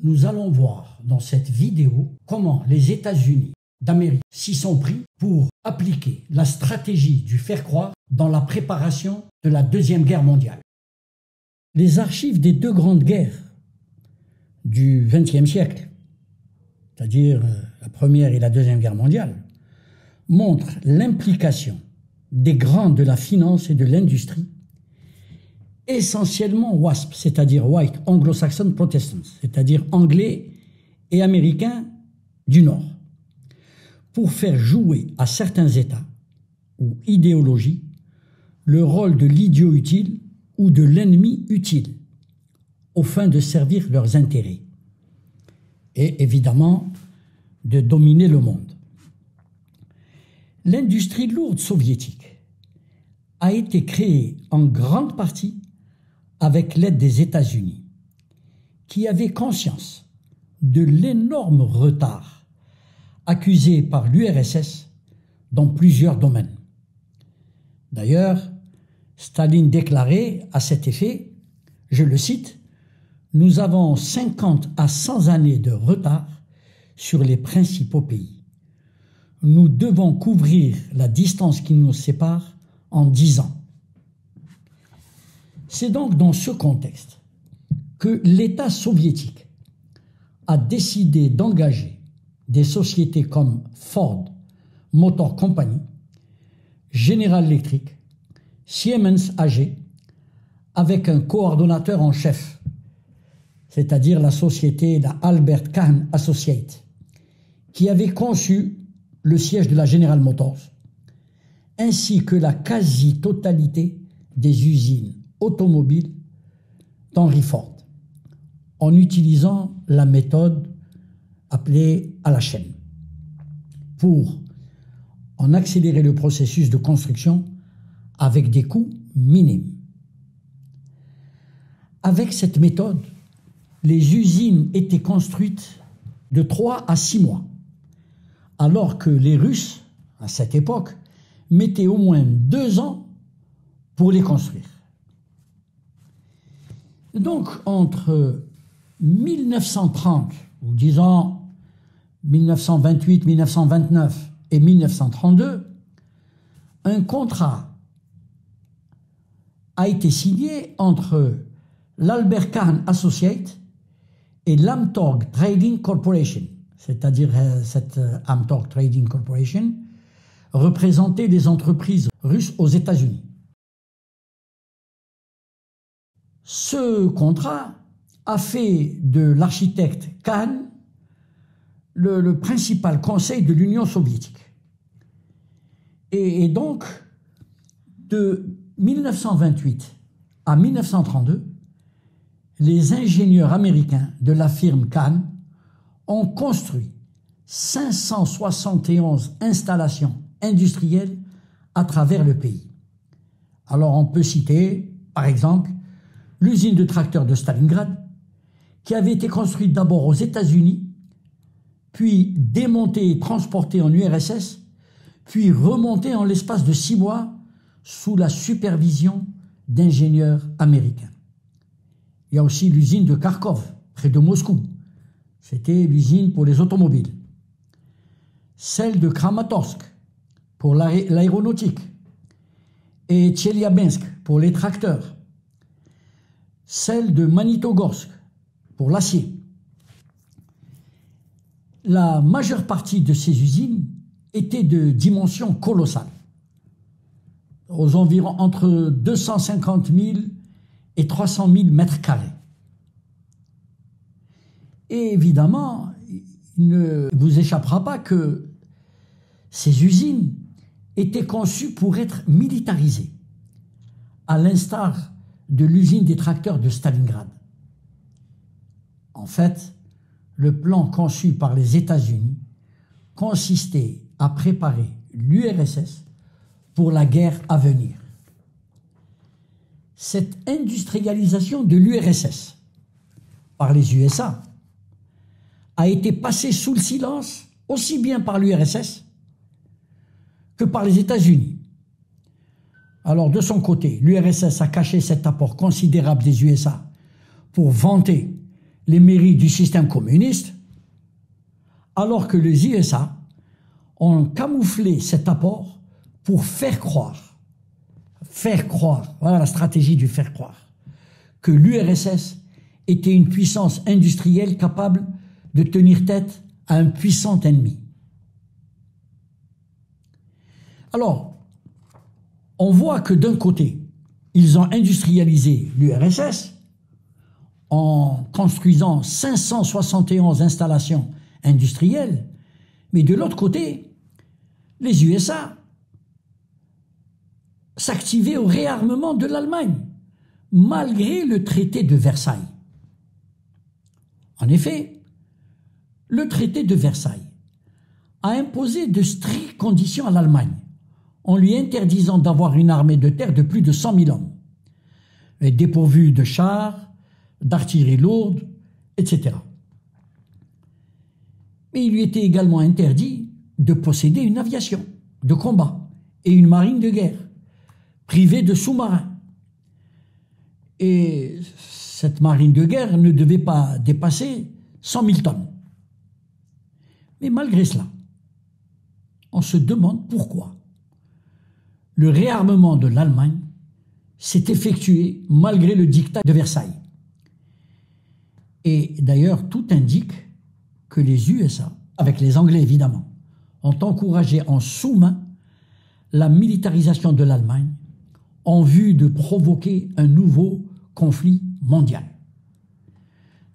Nous allons voir dans cette vidéo comment les États-Unis d'Amérique s'y sont pris pour appliquer la stratégie du faire croire dans la préparation de la Deuxième Guerre mondiale. Les archives des deux grandes guerres du XXe siècle, c'est-à-dire la Première et la Deuxième Guerre mondiale, montrent l'implication des grands de la finance et de l'industrie, essentiellement WASP, c'est-à-dire White Anglo-Saxon Protestants, c'est-à-dire anglais et américains du Nord, pour faire jouer à certains États ou idéologies le rôle de l'idiot utile ou de l'ennemi utile, aux fins de servir leurs intérêts et évidemment de dominer le monde. L'industrie lourde soviétique a été créée en grande partie avec l'aide des États-Unis, qui avaient conscience de l'énorme retard accusé par l'URSS dans plusieurs domaines. D'ailleurs, Staline déclarait à cet effet, je le cite, « Nous avons 50 à 100 années de retard sur les principaux pays. Nous devons couvrir la distance qui nous sépare en 10 ans. » C'est donc dans ce contexte que l'État soviétique a décidé d'engager des sociétés comme Ford Motor Company, General Electric, Siemens AG, avec un coordonnateur en chef, c'est-à-dire la société la Albert Kahn Associates, qui avait conçu le siège de la General Motors, ainsi que la quasi-totalité des usines automobiles d'Henry Ford, en utilisant la méthode appelée à la chaîne, pour en accélérer le processus de construction avec des coûts minimes. Avec cette méthode, les usines étaient construites de 3 à 6 mois, alors que les Russes, à cette époque, mettaient au moins 2 ans pour les construire. Donc, entre 1930, ou disons 1928, 1929 et 1932, un contrat a été signé entre l'Albert Kahn Associates et l'Amtorg Trading Corporation, c'est-à-dire cette Amtorg Trading Corporation représentait les entreprises russes aux États-Unis. Ce contrat a fait de l'architecte Kahn le principal conseil de l'Union soviétique. Et donc, de 1928 à 1932, les ingénieurs américains de la firme Kahn ont construit 571 installations industrielles à travers le pays. Alors on peut citer, par exemple, l'usine de tracteurs de Stalingrad, qui avait été construite d'abord aux États-Unis, puis démontée et transportée en URSS, puis remontée en l'espace de 6 mois sous la supervision d'ingénieurs américains. Il y a aussi l'usine de Kharkov, près de Moscou. C'était l'usine pour les automobiles. Celle de Kramatorsk, pour l'aéronautique. Et Tcheliabinsk, pour les tracteurs. Celle de Magnitogorsk, pour l'acier. La majeure partie de ces usines étaient de dimensions colossales, aux environs entre 250 000 et 300 000 mètres carrés. Et évidemment, il ne vous échappera pas que ces usines étaient conçues pour être militarisées, à l'instar de l'usine des tracteurs de Stalingrad. En fait, le plan conçu par les États-Unis consistait à préparer l'URSS pour la guerre à venir. Cette industrialisation de l'URSS par les USA a été passée sous le silence aussi bien par l'URSS que par les États-Unis. Alors, de son côté, l'URSS a caché cet apport considérable des USA pour vanter les mérites du système communiste, alors que les USA ont camouflé cet apport pour faire croire, voilà la stratégie du faire croire, que l'URSS était une puissance industrielle capable de tenir tête à un puissant ennemi. Alors, on voit que d'un côté, ils ont industrialisé l'URSS en construisant 571 installations industrielles, mais de l'autre côté, les USA s'activaient au réarmement de l'Allemagne, malgré le traité de Versailles. En effet, le traité de Versailles a imposé de strictes conditions à l'Allemagne, en lui interdisant d'avoir une armée de terre de plus de 100 000 hommes, dépourvue de chars, d'artillerie lourde, etc. Mais il lui était également interdit de posséder une aviation de combat et une marine de guerre, privée de sous-marins. Et cette marine de guerre ne devait pas dépasser 100 000 tonnes. Mais malgré cela, on se demande pourquoi le réarmement de l'Allemagne s'est effectué malgré le diktat de Versailles. Et d'ailleurs, tout indique que les USA, avec les Anglais évidemment, ont encouragé en sous-main la militarisation de l'Allemagne en vue de provoquer un nouveau conflit mondial.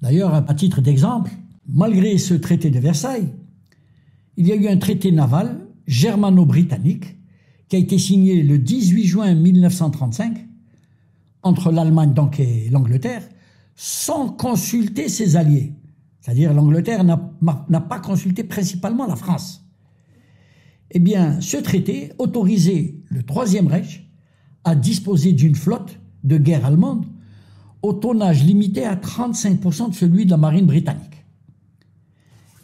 D'ailleurs, à titre d'exemple, malgré ce traité de Versailles, il y a eu un traité naval germano-britannique qui a été signé le 18 juin 1935 entre l'Allemagne donc et l'Angleterre, sans consulter ses alliés. C'est-à-dire l'Angleterre n'a pas consulté principalement la France. Eh bien, ce traité autorisait le Troisième Reich à disposer d'une flotte de guerre allemande au tonnage limité à 35% de celui de la marine britannique.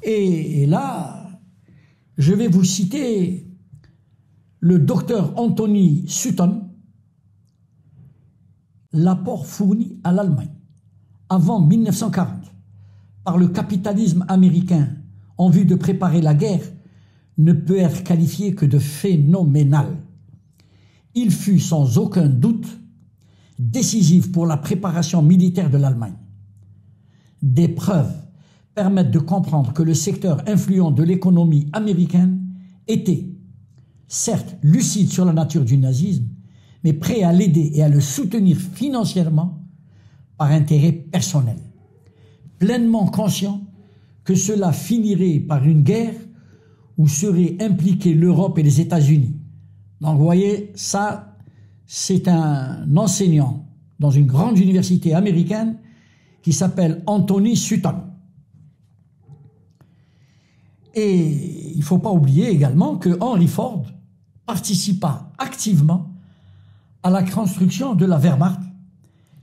Et là, je vais vous citer le docteur Anthony Sutton, l'apport fourni à l'Allemagne avant 1940 par le capitalisme américain en vue de préparer la guerre ne peut être qualifié que de phénoménal. Il fut sans aucun doute décisif pour la préparation militaire de l'Allemagne. Des preuves permettent de comprendre que le secteur influent de l'économie américaine était, certes lucide sur la nature du nazisme, mais prêt à l'aider et à le soutenir financièrement par intérêt personnel, pleinement conscient que cela finirait par une guerre où seraient impliqués l'Europe et les États-Unis. Donc vous voyez, ça, c'est un enseignant dans une grande université américaine qui s'appelle Anthony Sutton. Et il ne faut pas oublier également que Henry Ford participa activement à la construction de la Wehrmacht,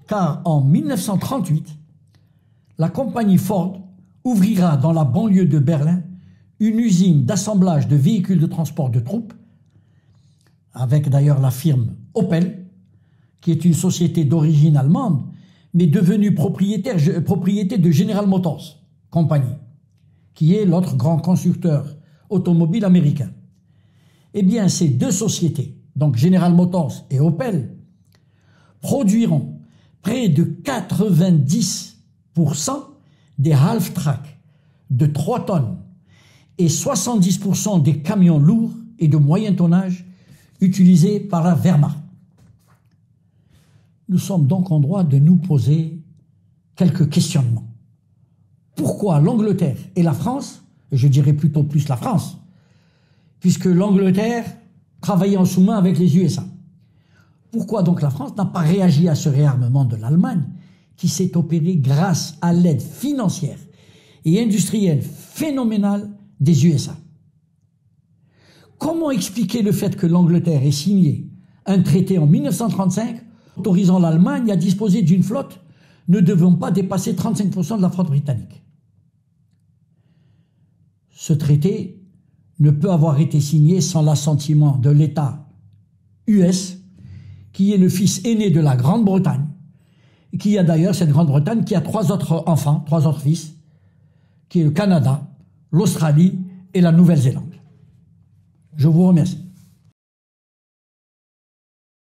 car en 1938, la compagnie Ford ouvrira dans la banlieue de Berlin une usine d'assemblage de véhicules de transport de troupes, avec d'ailleurs la firme Opel, qui est une société d'origine allemande, mais devenue propriété de General Motors Company, qui est l'autre grand constructeur automobile américain. Eh bien, ces deux sociétés, donc General Motors et Opel, produiront près de 90% des half-track de 3 tonnes et 70% des camions lourds et de moyen tonnage utilisés par la Wehrmacht. Nous sommes donc en droit de nous poser quelques questionnements. Pourquoi l'Angleterre et la France, et je dirais plutôt plus la France, puisque l'Angleterre travaillait en sous-main avec les USA. Pourquoi donc la France n'a pas réagi à ce réarmement de l'Allemagne qui s'est opéré grâce à l'aide financière et industrielle phénoménale des USA? Comment expliquer le fait que l'Angleterre ait signé un traité en 1935 autorisant l'Allemagne à disposer d'une flotte ne devant pas dépasser 35% de la flotte britannique? Ce traité ne peut avoir été signé sans l'assentiment de l'État US, qui est le fils aîné de la Grande-Bretagne qui a d'ailleurs cette Grande-Bretagne qui a 3 autres enfants, 3 autres fils, qui est le Canada, l'Australie et la Nouvelle-Zélande. Je vous remercie.